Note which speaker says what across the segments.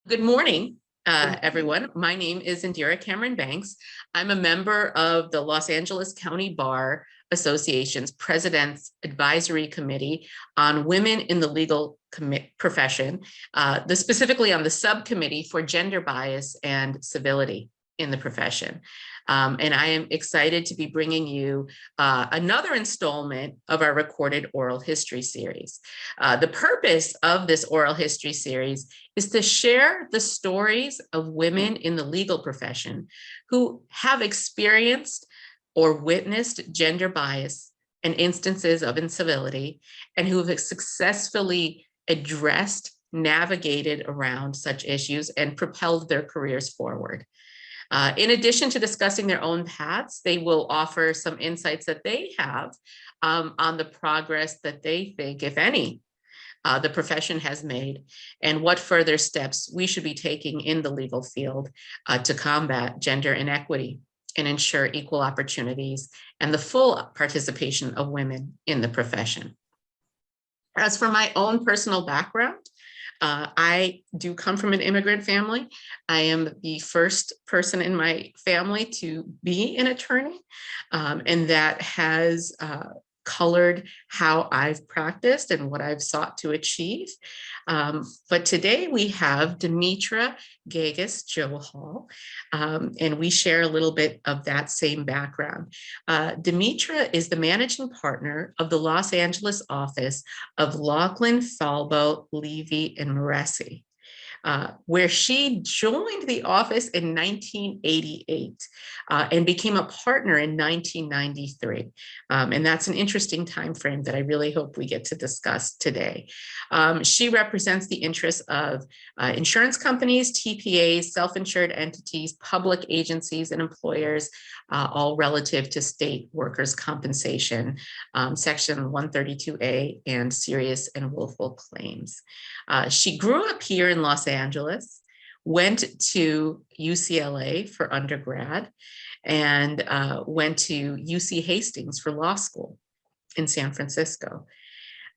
Speaker 1: Good morning, everyone. My name is Indira Cameron Banks. I'm a member of the Los Angeles County Bar Association's President's Advisory Committee on Women in the Legal Profession, specifically on the subcommittee for gender bias and civility in the profession. And I am excited to be bringing you another installment of our recorded oral history series. The purpose of this oral history series is to share the stories of women in the legal profession who have experienced or witnessed gender bias and instances of incivility, and who have successfully addressed, navigated around such issues, and propelled their careers forward. In addition to discussing their own paths, they will offer some insights that they have on the progress that they think, if any, the profession has made, and what further steps we should be taking in the legal field to combat gender inequity and ensure equal opportunities and the full participation of women in the profession. As for my own personal background, I do come from an immigrant family. I am the first person in my family to be an attorney, and that has colored how I've practiced and what I've sought to achieve. But today we have Demetra Johal, and we share a little bit of that same background. Demetra is the managing partner of the Los Angeles office of Laughlin, Falbo, Levy, and Moresi, where she joined the office in 1988 and became a partner in 1993. And that's an interesting time frame that I really hope we get to discuss today. She represents the interests of insurance companies, TPAs, self-insured entities, public agencies, and employers, all relative to state workers' compensation, Section 132A, and serious and willful claims. She grew up here in Los Angeles, went to UCLA for undergrad, and went to UC Hastings for law school in San Francisco.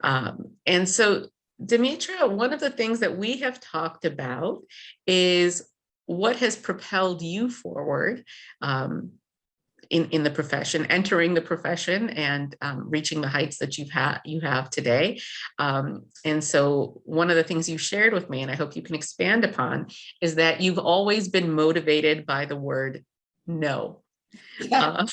Speaker 1: And so, Demetra, one of the things that we have talked about is what has propelled you forward in the profession, entering the profession, and reaching the heights that you have today. And so one of the things you shared with me, and I hope you can expand upon, is that you've always been motivated by the word no. Yeah.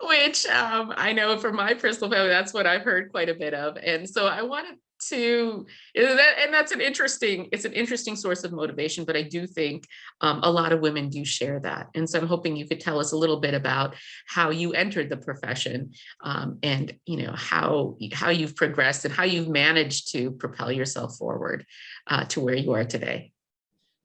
Speaker 1: Which I know from my personal family, that's what I've heard quite a bit of. And so I wanted to, and that's it's an interesting source of motivation, but I do think a lot of women do share that. And so I'm hoping you could tell us a little bit about how you entered the profession, and how you've progressed and how you've managed to propel yourself forward to where you are today.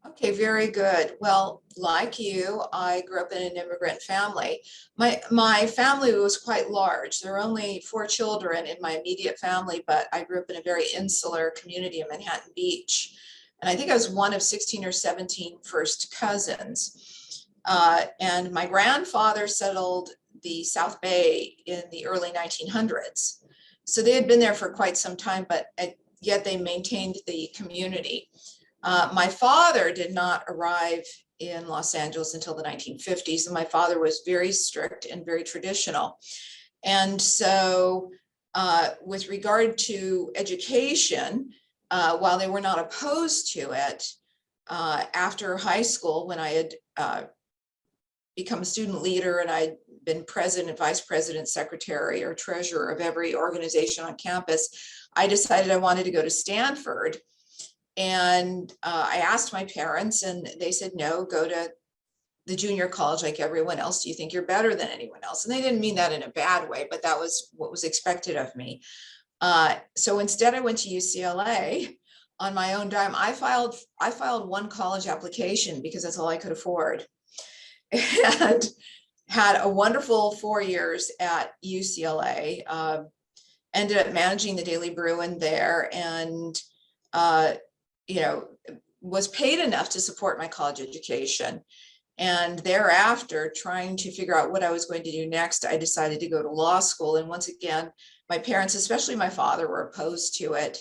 Speaker 2: Okay, very good. Well, like you, I grew up in an immigrant family. My family was quite large. There were only 4 children in my immediate family, but I grew up in a very insular community in Manhattan Beach. And I think I was one of 16 or 17 first cousins. And my grandfather settled the South Bay in the early 1900s. So they had been there for quite some time, but yet they maintained the community. My father did not arrive in Los Angeles until the 1950s, and my father was very strict and very traditional. And so with regard to education, while they were not opposed to it, after high school, when I had become a student leader and I'd been president, vice president, secretary, or treasurer of every organization on campus, I decided I wanted to go to Stanford. And I asked my parents, and they said, no, go to the junior college like everyone else. Do you think you're better than anyone else? And they didn't mean that in a bad way, but that was what was expected of me. So instead I went to UCLA on my own dime. I filed one college application because that's all I could afford, and had a wonderful 4 years at UCLA. Ended up managing the Daily Bruin there, and was paid enough to support my college education. And thereafter, trying to figure out what I was going to do next, I decided to go to law school. And once again, my parents, especially my father, were opposed to it.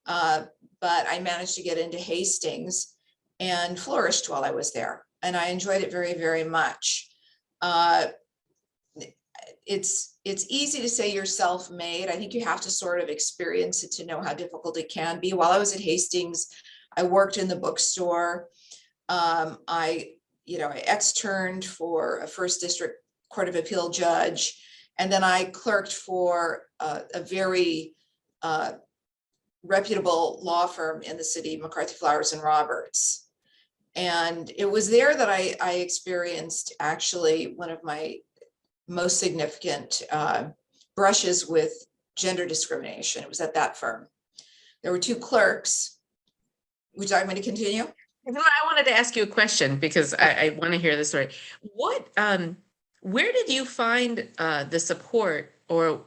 Speaker 2: But I managed to get into Hastings and flourished while I was there. And I enjoyed it very, very much. It's easy to say you're self-made. I think you have to sort of experience it to know how difficult it can be. While I was at Hastings, I worked in the bookstore. I externed for a first district court of appeal judge, and then I clerked for a very reputable law firm in the city, McCarthy Flowers and Roberts. And it was there that I experienced actually one of my most significant brushes with gender discrimination. It was at that firm. There were two clerks. Would you like me to continue?
Speaker 1: No, I wanted to ask you a question because I want to hear this story. Where did you find the support or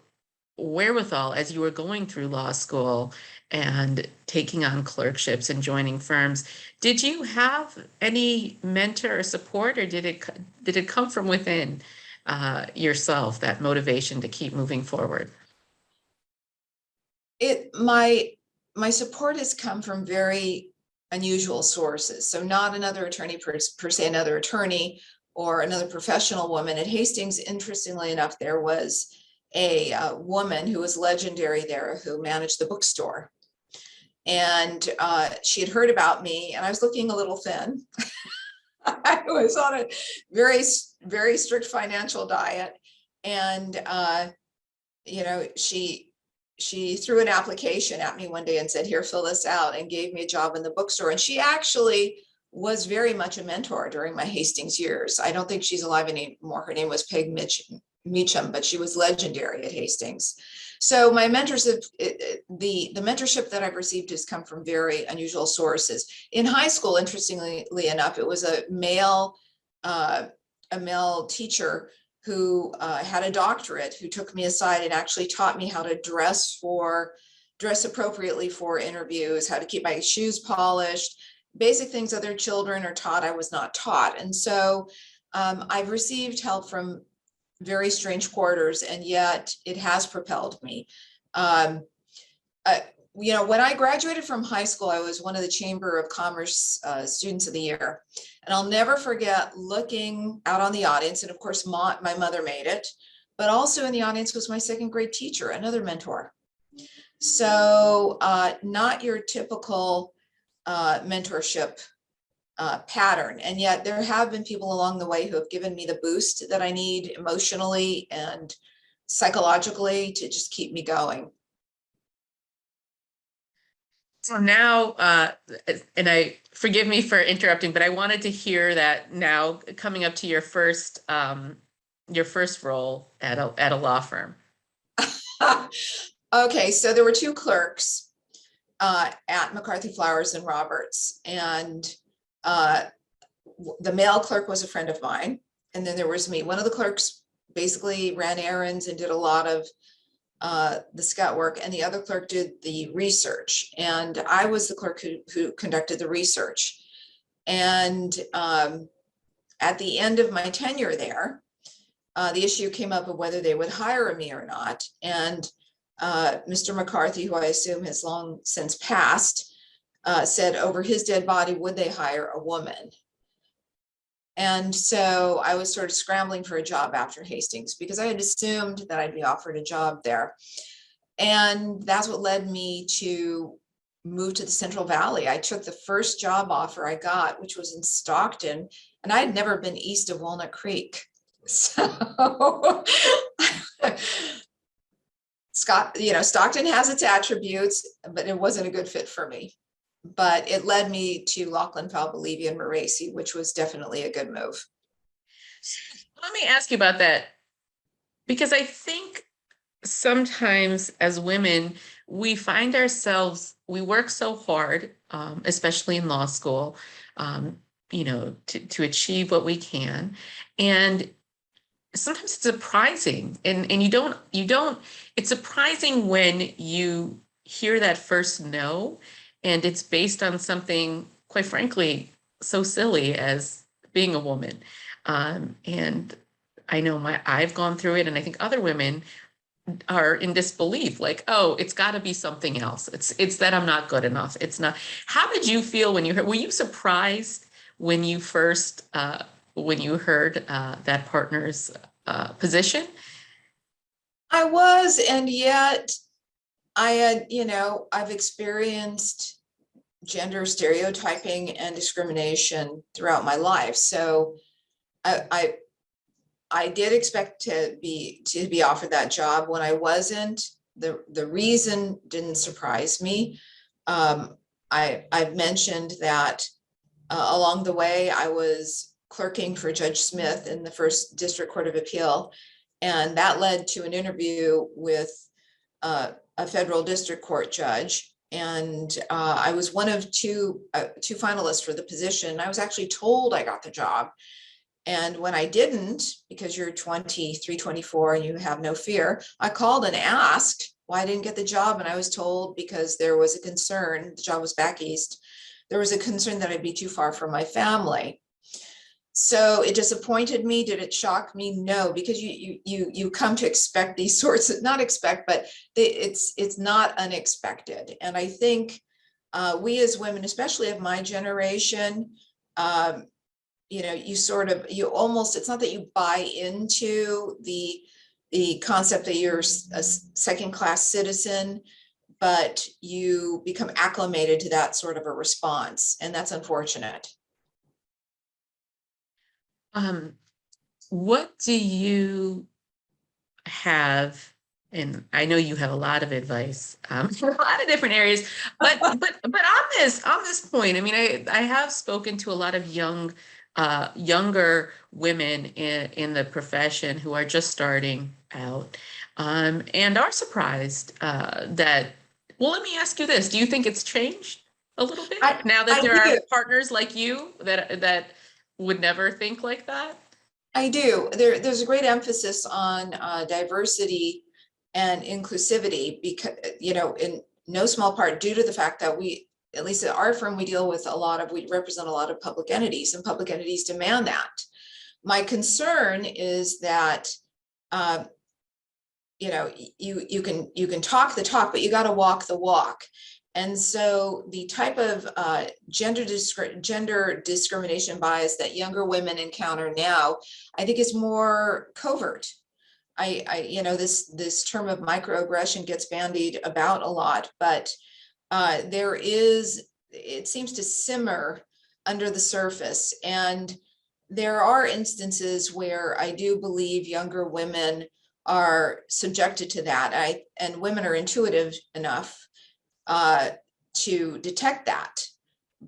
Speaker 1: wherewithal as you were going through law school and taking on clerkships and joining firms? Did you have any mentor or support, or did it come from within yourself, that motivation to keep moving forward?
Speaker 2: My support has come from very unusual sources. So not another attorney per se, another attorney or another professional woman. At Hastings, interestingly enough, there was a woman who was legendary there who managed the bookstore. And she had heard about me, and I was looking a little thin. I was on a very, very strict financial diet. And, she threw an application at me one day and said, here, fill this out, and gave me a job in the bookstore. And she actually was very much a mentor during my Hastings years. I don't think she's alive anymore. Her name was Peg Meacham, but she was legendary at Hastings. So my mentorship, the mentorship that I've received has come from very unusual sources. In high school, interestingly enough, it was a male teacher who had a doctorate, who took me aside and actually taught me how to dress appropriately for interviews, how to keep my shoes polished, basic things other children are taught, I was not taught. And so I've received help from very strange quarters, and yet it has propelled me. When I graduated from high school, I was one of the Chamber of Commerce Students of the Year. And I'll never forget looking out on the audience. And of course, my mother made it, but also in the audience was my second grade teacher, another mentor. So not your typical mentorship pattern. And yet there have been people along the way who have given me the boost that I need emotionally and psychologically to just keep me going.
Speaker 1: So now, and I forgive me for interrupting, but I wanted to hear that now, coming up to your first role at a law firm.
Speaker 2: Okay, so there were two clerks at McCarthy Flowers and Roberts, and the male clerk was a friend of mine, and then there was me. One of the clerks basically ran errands and did a lot of the scout work, and the other clerk did the research. And I was the clerk who conducted the research. And at the end of my tenure there, the issue came up of whether they would hire me or not. And Mr. McCarthy, who I assume has long since passed, said over his dead body, would they hire a woman? And so I was sort of scrambling for a job after Hastings because I had assumed that I'd be offered a job there. And that's what led me to move to the Central Valley. I took the first job offer I got, which was in Stockton, and I had never been east of Walnut Creek. So Stockton has its attributes, but it wasn't a good fit for me. But it led me to Laughlin, Falbolivi, and Moracy, which was definitely a good move.
Speaker 1: Let me ask you about that, because I think sometimes as women, we find ourselves, we work so hard, especially in law school, to achieve what we can. And sometimes it's surprising, and it's surprising when you hear that first no, and it's based on something, quite frankly, so silly as being a woman. And I know I've gone through it, and I think other women are in disbelief, like, oh, it's got to be something else. It's that I'm not good enough. It's not. How did you feel when you heard? Were you surprised when you first when you heard that partner's position?
Speaker 2: I was, and yet I had, I've experienced gender stereotyping and discrimination throughout my life. So I I did expect to be offered that job. When I wasn't, the reason didn't surprise me. I've mentioned that along the way, I was clerking for Judge Smith in the First District Court of Appeal, and that led to an interview with a federal district court judge. And I was one of two finalists for the position. I was actually told I got the job. And when I didn't, because you're 23, 24 and you have no fear, I called and asked why I didn't get the job. And I was told because there was a concern, the job was back east, there was a concern that I'd be too far from my family. So it disappointed me. Did it shock me? No, because you come to expect these sorts of, not expect, but it's not unexpected. And I think we as women, especially of my generation, you almost, it's not that you buy into the concept that you're a second-class citizen, but you become acclimated to that sort of a response, and that's unfortunate.
Speaker 1: What do you have? And I know you have a lot of advice in a lot of different areas, but on this point, I mean, I have spoken to a lot of younger women in the profession who are just starting out and are surprised that. Well, let me ask you this: do you think it's changed a little bit now that there are partners like you that would never think like that?
Speaker 2: I do. There's a great emphasis on diversity and inclusivity, because, in no small part due to the fact that we, at least at our firm, we represent a lot of public entities, and public entities demand that. My concern is that, you can talk the talk, but you got to walk the walk. And so the type of gender discrimination bias that younger women encounter now, I think is more covert. This term of microaggression gets bandied about a lot, but it seems to simmer under the surface. And there are instances where I do believe younger women are subjected to that. And women are intuitive enough to detect that,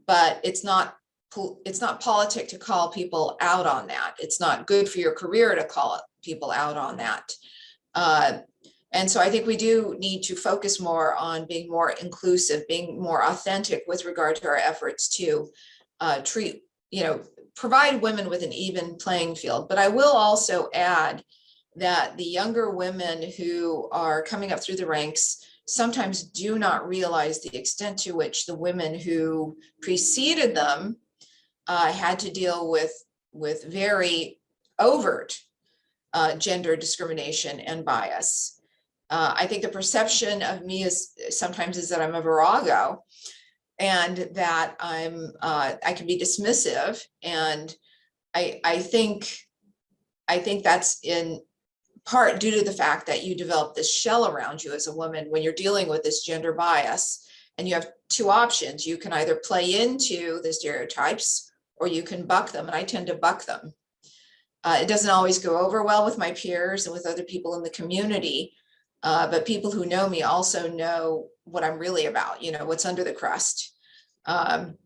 Speaker 2: but it's not politic to call people out on that. It's not good for your career to call people out on that. And so I think we do need to focus more on being more inclusive, being more authentic with regard to our efforts to provide women with an even playing field. But I will also add that the younger women who are coming up through the ranks sometimes do not realize the extent to which the women who preceded them had to deal with very overt gender discrimination and bias. I think the perception of me sometimes is that I'm a virago, and that I can be dismissive, and I think that's in part due to the fact that you develop this shell around you as a woman when you're dealing with this gender bias, and you have two options. You can either play into the stereotypes or you can buck them, and I tend to buck them. It doesn't always go over well with my peers and with other people in the community, but people who know me also know what I'm really about, what's under the crust. But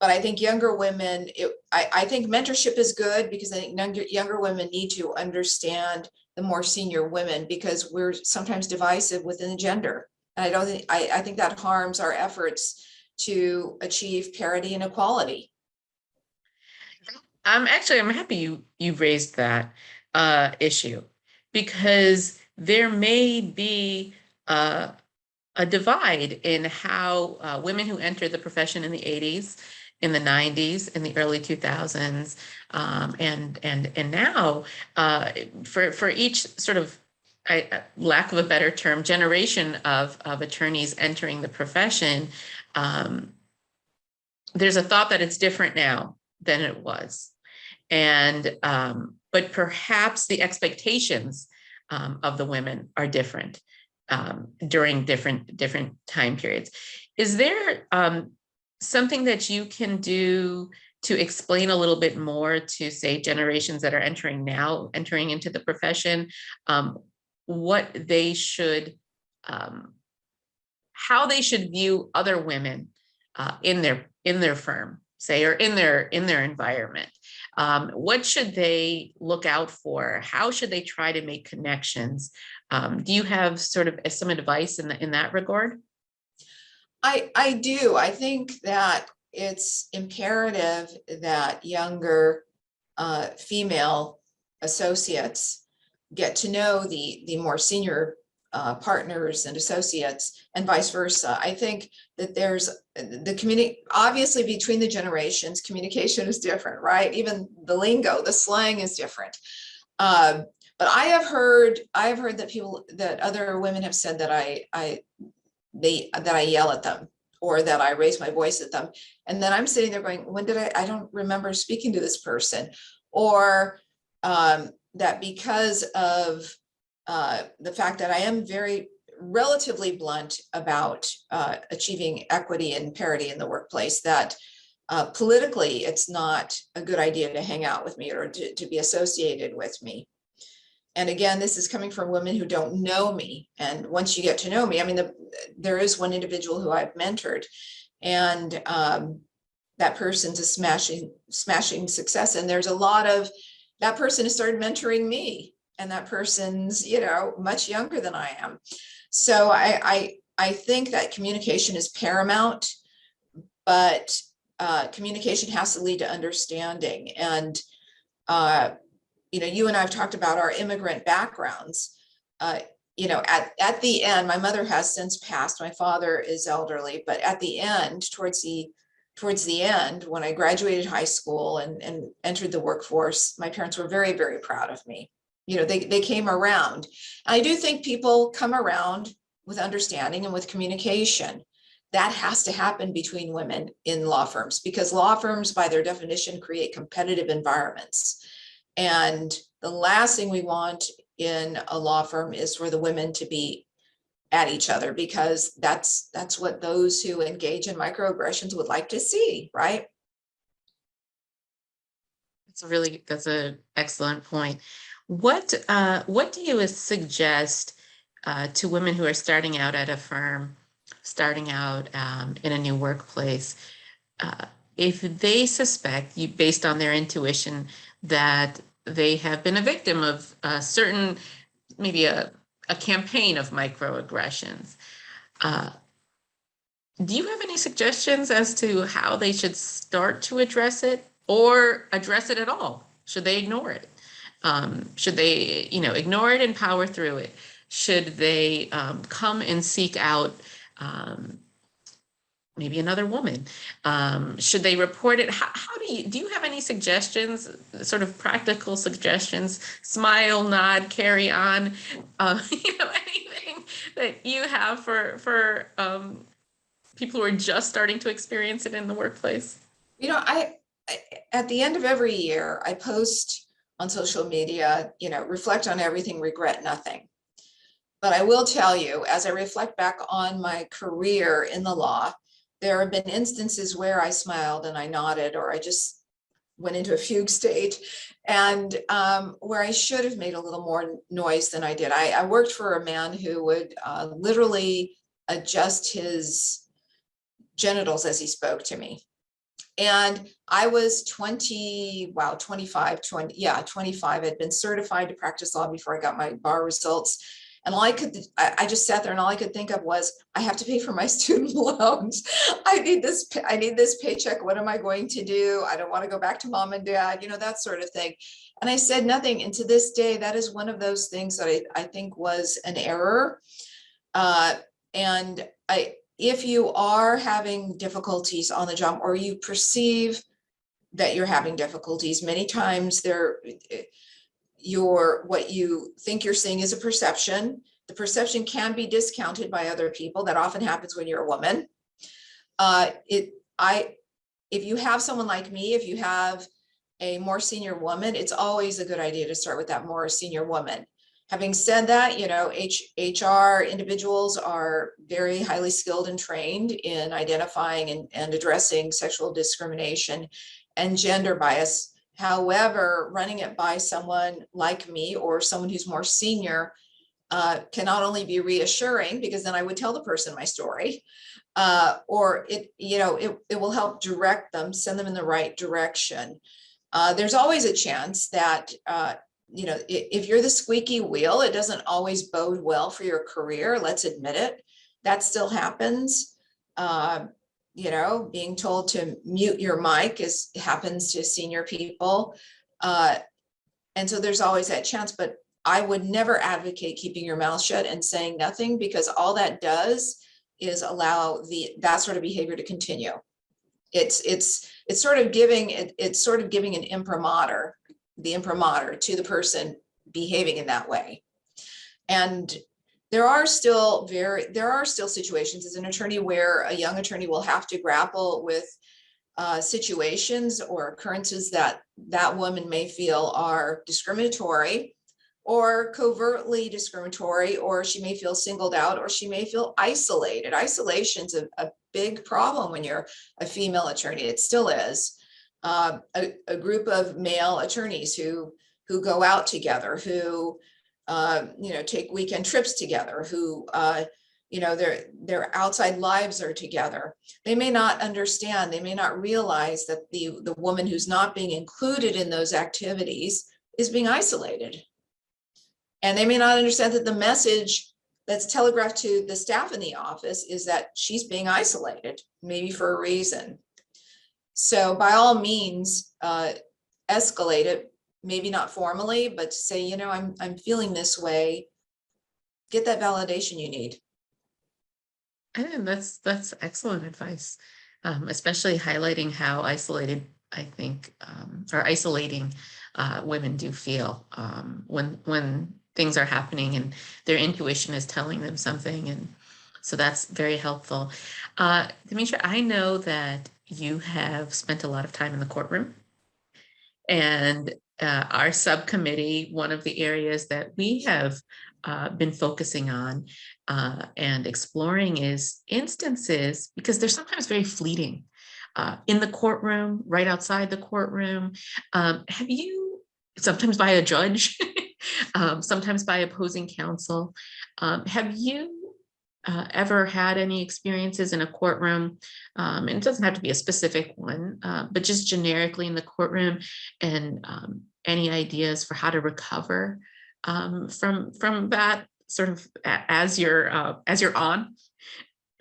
Speaker 2: I think younger women, I think mentorship is good, because I think younger women need to understand the more senior women, because we're sometimes divisive within the gender. And I think that harms our efforts to achieve parity and equality.
Speaker 1: I'm happy you raised that issue, because there may be a divide in how women who entered the profession in the 80s, in the 90s, in the early 2000s, and now for each sort of lack of a better term, generation of attorneys entering the profession, there's a thought that it's different now than it was. And, but perhaps the expectations of the women are different during different time periods. Is there something that you can do to explain a little bit more to, say, generations that are entering into the profession, what they should, how they should view other women in their firm, say, or in their environment? What should they look out for? How should they try to make connections? Do you have sort of some advice in that regard?
Speaker 2: I do. I think that it's imperative that younger female associates get to know the more senior partners and associates, and vice versa. I think that there's the community, obviously between the generations, communication is different, right? Even the lingo, the slang is different. But I have heard that other women have said that I yell at them, or that I raise my voice at them. And then I'm sitting there going, when did I don't remember speaking to this person. Or that because of the fact that I am very relatively blunt about achieving equity and parity in the workplace, that politically it's not a good idea to hang out with me or to be associated with me. And again, this is coming from women who don't know me. And once you get to know me, I mean, there is one individual who I've mentored, and that person's a smashing success. And there's a lot of, that person has started mentoring me, and that person's, much younger than I am. So I think that communication is paramount, but communication has to lead to understanding. And you and I have talked about our immigrant backgrounds. At the end, my mother has since passed. My father is elderly, but at the end, towards the end, when I graduated high school and entered the workforce, my parents were very, very proud of me. They came around. I do think people come around with understanding and with communication. That has to happen between women in law firms, because law firms, by their definition, create competitive environments. And the last thing we want in a law firm is for the women to be at each other, because that's what those who engage in microaggressions would like to see, right?
Speaker 1: That's an excellent point. What do you suggest to women who are starting out at a firm, starting out in a new workplace, if they suspect, based on their intuition, that they have been a victim of maybe a campaign of microaggressions? Do you have any suggestions as to how they should start to address it, or address it at all? Should they ignore it? Should they, ignore it and power through it? Should they come and seek out maybe another woman? Should they report it? How do you have any suggestions, sort of practical suggestions? Smile, nod, carry on, anything that you have for people who are just starting to experience it in the workplace?
Speaker 2: I at the end of every year, I post on social media, reflect on everything, regret nothing. But I will tell you, as I reflect back on my career in the law, there have been instances where I smiled and I nodded, or I just went into a fugue state, and where I should have made a little more noise than I did. I worked for a man who would literally adjust his genitals as he spoke to me. And I was 25, I'd been certified to practice law before I got my bar results. And I just sat there, and all I could think of was, I have to pay for my student loans. I need this paycheck. What am I going to do? I don't want to go back to mom and dad, that sort of thing. And I said nothing. And to this day, that is one of those things that I think was an error. If you are having difficulties on the job, or you perceive that you're having difficulties, many times what you think you're seeing is a perception. The perception can be discounted by other people. That often happens when you're a woman. If you have someone like me, if you have a more senior woman, it's always a good idea to start with that more senior woman. Having said that, HR individuals are very highly skilled and trained in identifying and addressing sexual discrimination and gender bias. However, running it by someone like me or someone who's more senior can not only be reassuring, because then I would tell the person my story, or it will help direct them, send them in the right direction. There's always a chance that, if you're the squeaky wheel, it doesn't always bode well for your career. Let's admit it. That still happens. Being told to mute your mic happens to senior people. And so there's always that chance, but I would never advocate keeping your mouth shut and saying nothing, because all that does is allow that sort of behavior to continue. It's sort of giving an imprimatur to the person behaving in that way. And there are still situations as an attorney where a young attorney will have to grapple with situations or occurrences that woman may feel are discriminatory or covertly discriminatory, or she may feel singled out, or she may feel isolated. Isolation's a big problem when you're a female attorney. It still is. A group of male attorneys who go out together, who take weekend trips together, who their outside lives are together. They may not understand, they may not realize that the woman who's not being included in those activities is being isolated. And they may not understand that the message that's telegraphed to the staff in the office is that she's being isolated, maybe for a reason. So by all means, escalate it, maybe not formally, but to say, I'm feeling this way, get that validation you need.
Speaker 1: And that's excellent advice, especially highlighting how isolated, I think, or isolating women do feel when things are happening and their intuition is telling them something. And so that's very helpful. Demetra, I know that you have spent a lot of time in the courtroom, and our subcommittee, one of the areas that we have been focusing on and exploring is instances, because they're sometimes very fleeting, in the courtroom, right outside the courtroom. Have you, sometimes by a judge, sometimes by opposing counsel, have you ever had any experiences in a courtroom, and it doesn't have to be a specific one, but just generically in the courtroom, and any ideas for how to recover from that sort of as you're on?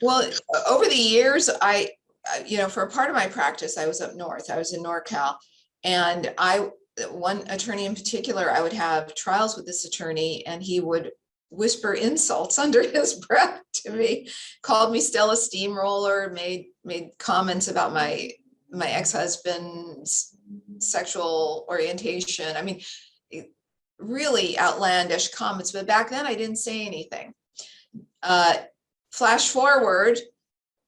Speaker 2: Well, over the years, for a part of my practice, I was up north. I was in NorCal, and one attorney in particular, I would have trials with this attorney, and he would whisper insults under his breath to me, called me Stella Steamroller, made comments about my ex-husband's sexual orientation. I mean, really outlandish comments, but back then I didn't say anything. Flash forward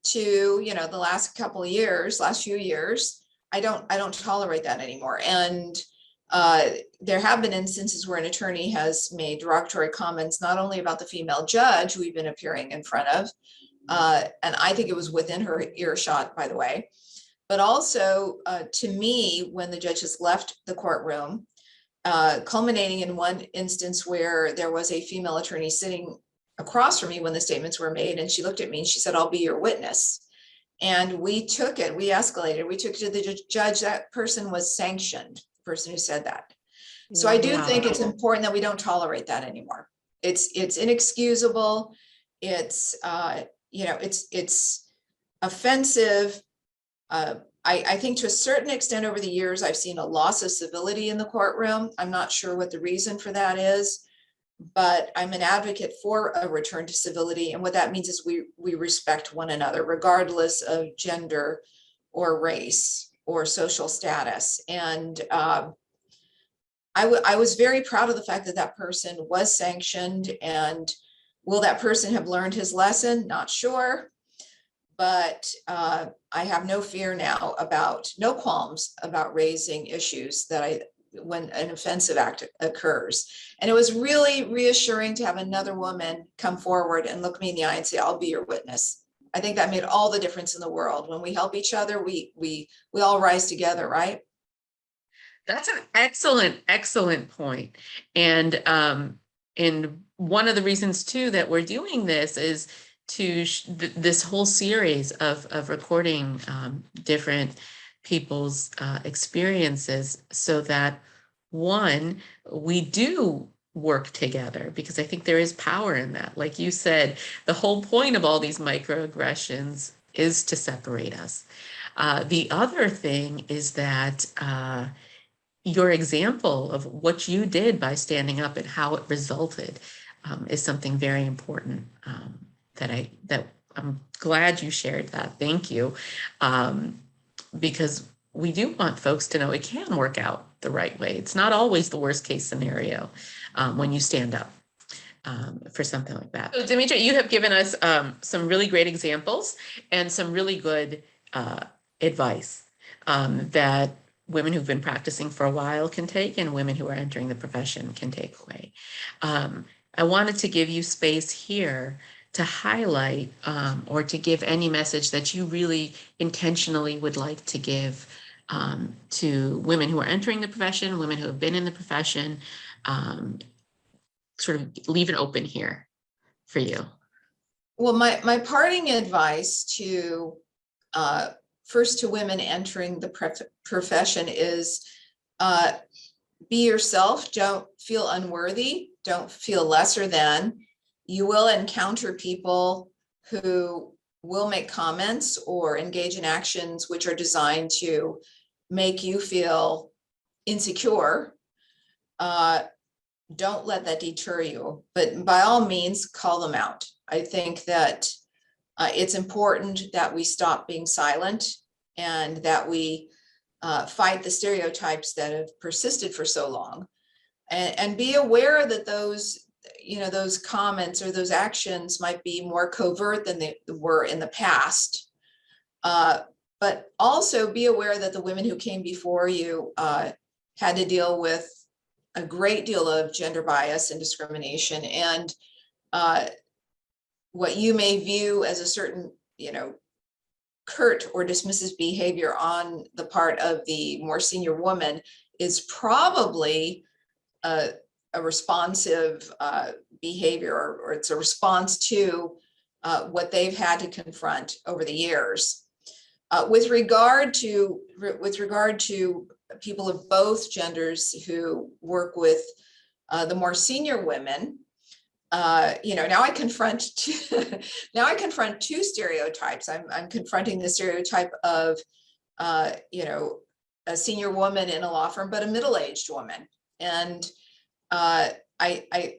Speaker 2: to, the last few years, I don't tolerate that anymore. And there have been instances where an attorney has made derogatory comments, not only about the female judge we've been appearing in front of, and I think it was within her earshot, by the way, but also to me, when the judge has left the courtroom, culminating in one instance where there was a female attorney sitting across from me when the statements were made, and she looked at me and she said, "I'll be your witness." And we escalated, we took it to the judge. That person was sanctioned, the person who said that. So I do think it's important that we don't tolerate that anymore. It's inexcusable. It's offensive. I think to a certain extent over the years, I've seen a loss of civility in the courtroom. I'm not sure what the reason for that is, but I'm an advocate for a return to civility. And what that means is we respect one another, regardless of gender or race or social status. And I was very proud of the fact that that person was sanctioned, and will that person have learned his lesson? Not sure. But I have no fear now no qualms about raising issues when an offensive act occurs. And it was really reassuring to have another woman come forward and look me in the eye and say, I'll be your witness. I think that made all the difference in the world. When we help each other, we all rise together, right?
Speaker 1: That's an excellent point. And one of the reasons too that we're doing this is to this whole series of recording different people's experiences, so that one, we do work together, because I think there is power in that. Like you said, the whole point of all these microaggressions is to separate us. The other thing is that your example of what you did by standing up and how it resulted is something very important that I'm glad you shared that. Thank you. Because we do want folks to know it can work out the right way. It's not always the worst case scenario when you stand up for something like that. So Demetra, you have given us some really great examples and some really good advice that women who've been practicing for a while can take, and women who are entering the profession can take away. I wanted to give you space here to highlight or to give any message that you really intentionally would like to give to women who are entering the profession, women who have been in the profession. Sort of leave it open here for you.
Speaker 2: Well, my parting advice to first to women entering the profession is be yourself. Don't feel unworthy. Don't feel lesser than. You will encounter people who will make comments or engage in actions which are designed to make you feel insecure. Don't let that deter you, but by all means, call them out. I think that it's important that we stop being silent and that we fight the stereotypes that have persisted for so long, and be aware that those comments or those actions might be more covert than they were in the past. But also be aware that the women who came before you had to deal with a great deal of gender bias and discrimination, and what you may view as a certain, curt or dismissive behavior on the part of the more senior woman is probably a responsive behavior, or it's a response to what they've had to confront over the years. With regard to people of both genders who work with the more senior women, now I confront two stereotypes. I'm confronting the stereotype of a senior woman in a law firm, but a middle-aged woman. And I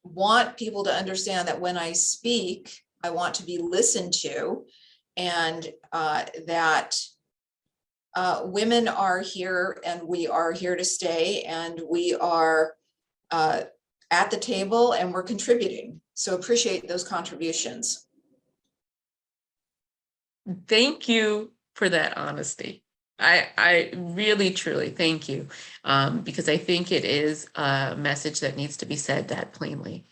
Speaker 2: want people to understand that when I speak, I want to be listened to, and that women are here, and we are here to stay, and we are at the table, and we're contributing. So appreciate those contributions.
Speaker 1: Thank you for that honesty. I really, truly thank you, because I think it is a message that needs to be said that plainly.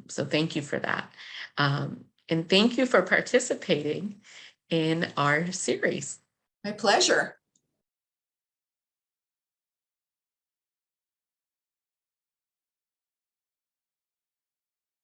Speaker 1: So thank you for that. And thank you for participating in our series.
Speaker 2: My pleasure.